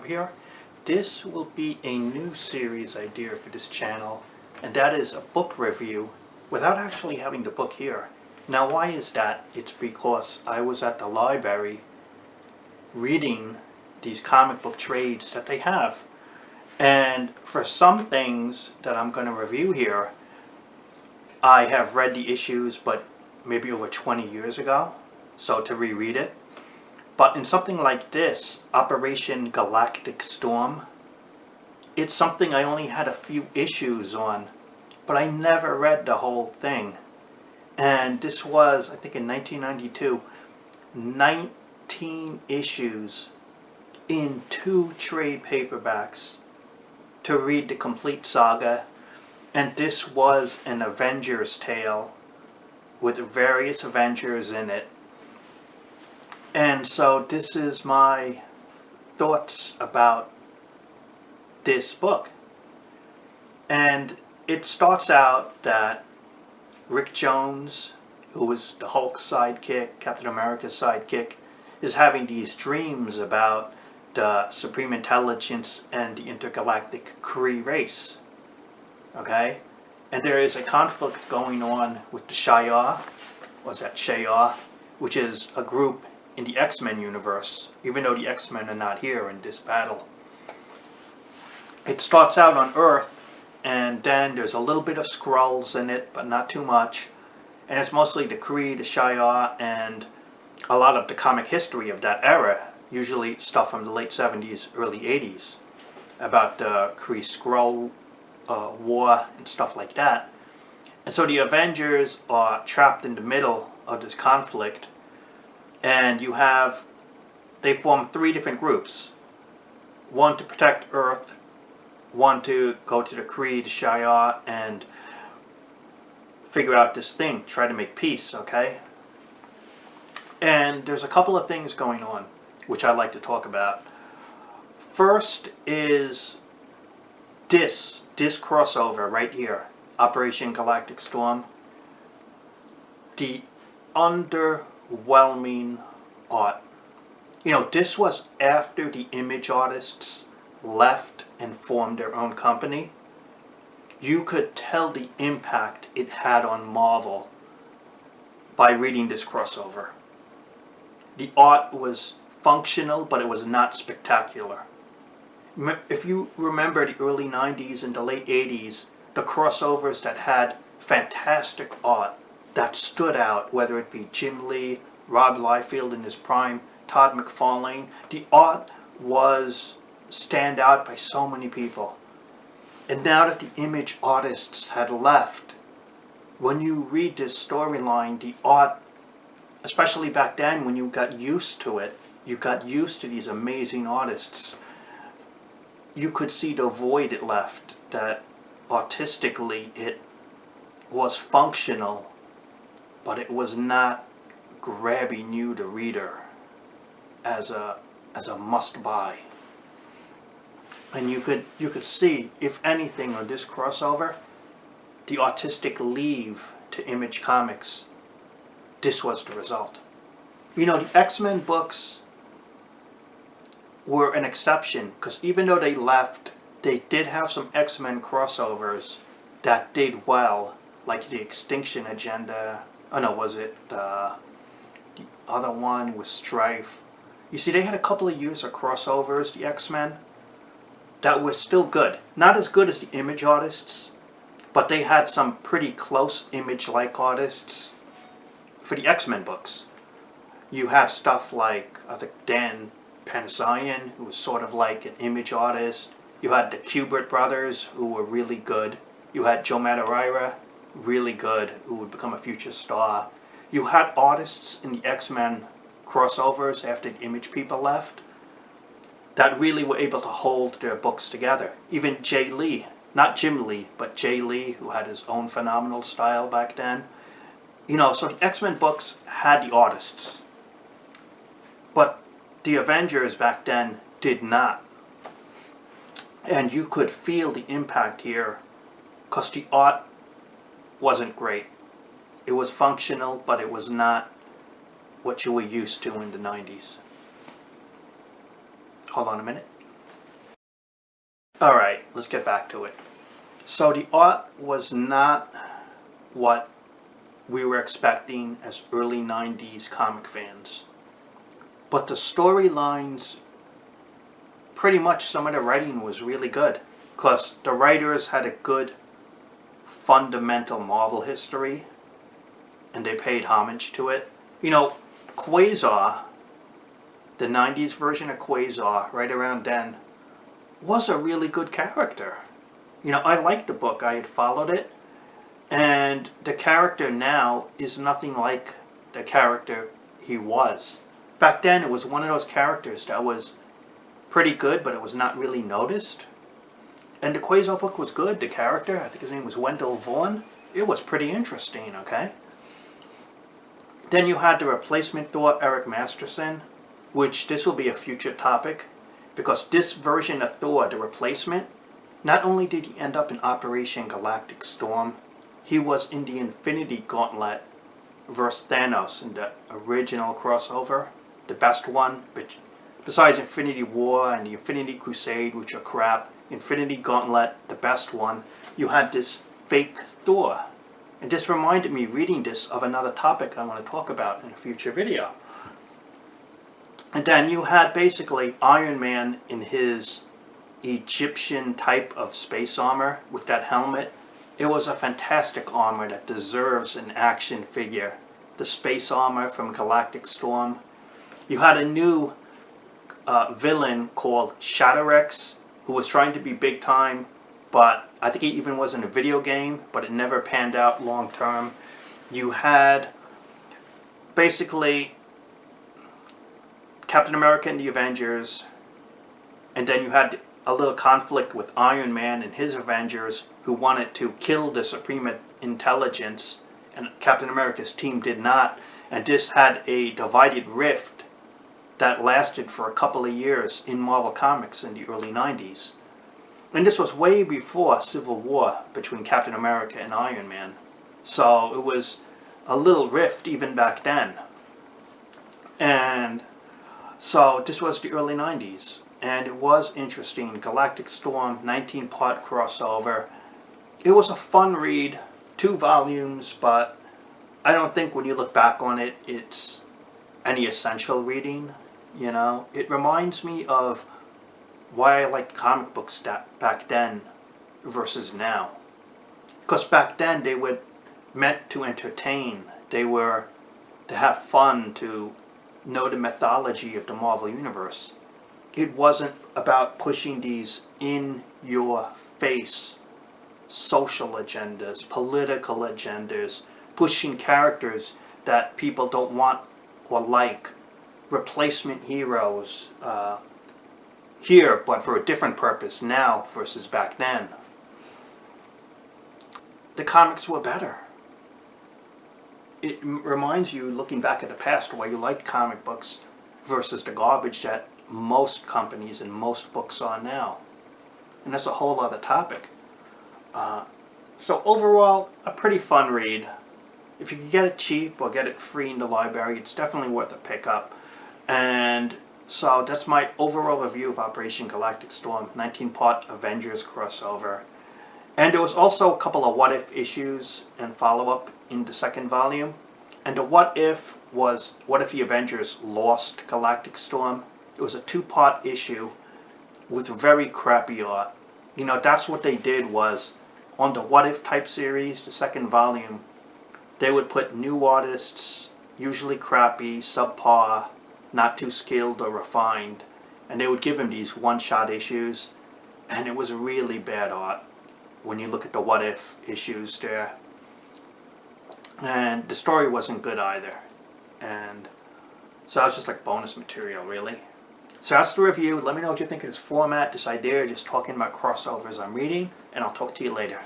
up here. This will be a new series idea for this channel, and that is a book review without actually having the book here. Now why is that? It's because I was at the library reading these comic book trades that they have, and for some things that I'm going to review here, I have read the issues but maybe over 20 years ago, so to reread it. But in something like this, Operation Galactic Storm, it's something I only had a few issues on, but I never read the whole thing. And this was, I think in 1992, 19 issues in 2 trade paperbacks to read the complete saga. And this was an Avengers tale with various Avengers in it. And so this is my thoughts about this book. And it starts out that Rick Jones, who was the Hulk's sidekick, Captain America's sidekick, is having these dreams about the Supreme Intelligence and the intergalactic Kree race. Okay? And there is a conflict going on with the Shi'ar, which is a group in the X-Men universe, even though the X-Men are not here in this battle. It starts out on Earth, and then there's a little bit of Skrulls in it, but not too much. And it's mostly the Kree, the Shi'ar, and a lot of the comic history of that era, usually stuff from the late 70s, early 80s, about the Kree-Skrull war and stuff like that. And so the Avengers are trapped in the middle of this conflict, and they form 3 different groups. One to protect Earth, one to go to the Kree, the Shi'ar, and figure out this thing, try to make peace, okay? And there's a couple of things going on, which I'd like to talk about. First is this crossover right here, Operation Galactic Storm. The underwhelming art. You know, this was after the image artists left and formed their own company. You could tell the impact it had on Marvel by reading this crossover. The art was functional, but it was not spectacular. If you remember the early 90s and the late 80s, the crossovers that had fantastic art that stood out, whether it be Jim Lee, Rob Liefeld in his prime, Todd McFarlane, the art was stand out by so many people. And now that the image artists had left, when you read this storyline, the art, especially back then when you got used to it, you got used to these amazing artists, you could see the void it left, that artistically it was functional, but it was not grabbing you, the reader, as a must-buy. And you could see, if anything, on this crossover, the artistic leave to Image Comics. This was the result. You know, the X-Men books were an exception, because even though they left, they did have some X-Men crossovers that did well, like the Extinction Agenda. Oh no, was it the other one was Strife? You see, they had a couple of years of crossovers, the X-Men, that was still good. Not as good as the image artists, but they had some pretty close image-like artists for the X-Men books. You had stuff like, I think, Dan Panosian, who was sort of like an image artist. You had the Kubert brothers, who were really good. You had Joe Madureira, really good, who would become a future star. You had artists in the X-Men crossovers after the image people left that really were able to hold their books together. Even Jay Lee, not Jim Lee, but Jay Lee, who had his own phenomenal style back then. You know, so the X-Men books had the artists, but the Avengers back then did not. And you could feel the impact here, because the art wasn't great. It was functional, but it was not what you were used to in the 90s. Hold on a minute. Alright, let's get back to it. So the art was not what we were expecting as early 90s comic fans. But the storylines, pretty much some of the writing was really good. Because the writers had a good fundamental Marvel history. And they paid homage to it. You know, Quasar, the 90s version of Quasar, right around then, was a really good character. You know, I liked the book. I had followed it. And the character now is nothing like the character he was. Back then, it was one of those characters that was pretty good, but it was not really noticed. And the Quasar book was good. The character, I think his name was Wendell Vaughn. It was pretty interesting, okay? Then you had the replacement Thor, Eric Masterson, which this will be a future topic, because this version of Thor, the replacement, not only did he end up in Operation Galactic Storm, he was in the Infinity Gauntlet versus Thanos in the original crossover, the best one, besides Infinity War and the Infinity Crusade, which are crap. Infinity Gauntlet, the best one. You had this fake Thor. And this reminded me, reading this, of another topic I want to talk about in a future video. And then you had basically Iron Man in his Egyptian type of space armor with that helmet. It was a fantastic armor that deserves an action figure. The space armor from Galactic Storm. You had a new villain called Shatterex, who was trying to be big time, but I think he even was in a video game, but it never panned out long term. You had basically Captain America and the Avengers, and then you had a little conflict with Iron Man and his Avengers, who wanted to kill the Supreme Intelligence, and Captain America's team did not, and this had a divided rift that lasted for a couple of years in Marvel Comics in the early 90s. And this was way before Civil War between Captain America and Iron Man. So it was a little rift even back then. And so this was the early 90s. And it was interesting. Galactic Storm, 19-part crossover. It was a fun read. 2 volumes, but I don't think when you look back on it, it's any essential reading. You know, it reminds me of why I liked comic books back then versus now. Because back then they were meant to entertain. They were to have fun, to know the mythology of the Marvel Universe. It wasn't about pushing these in-your-face social agendas, political agendas, pushing characters that people don't want or like, replacement heroes, here, but for a different purpose now versus back then. The comics were better. It reminds you, looking back at the past, why you liked comic books versus the garbage that most companies and most books are now. And that's a whole other topic. So overall, a pretty fun read. If you can get it cheap or get it free in the library, it's definitely worth a pickup. And so that's my overall review of Operation Galactic Storm, 19-part Avengers crossover. And there was also a couple of what-if issues and follow-up in the second volume. And the what-if was, what if the Avengers lost Galactic Storm? It was a 2-part issue with very crappy art. You know, that's what they did was, on the what-if type series, the second volume, they would put new artists, usually crappy, subpar, not too skilled or refined, and they would give him these one-shot issues, and it was really bad art when you look at the what-if issues there. And the story wasn't good either, and so that was just like bonus material, really. So that's the review. Let me know what you think of this format, this idea, just talking about crossovers I'm reading, and I'll talk to you later.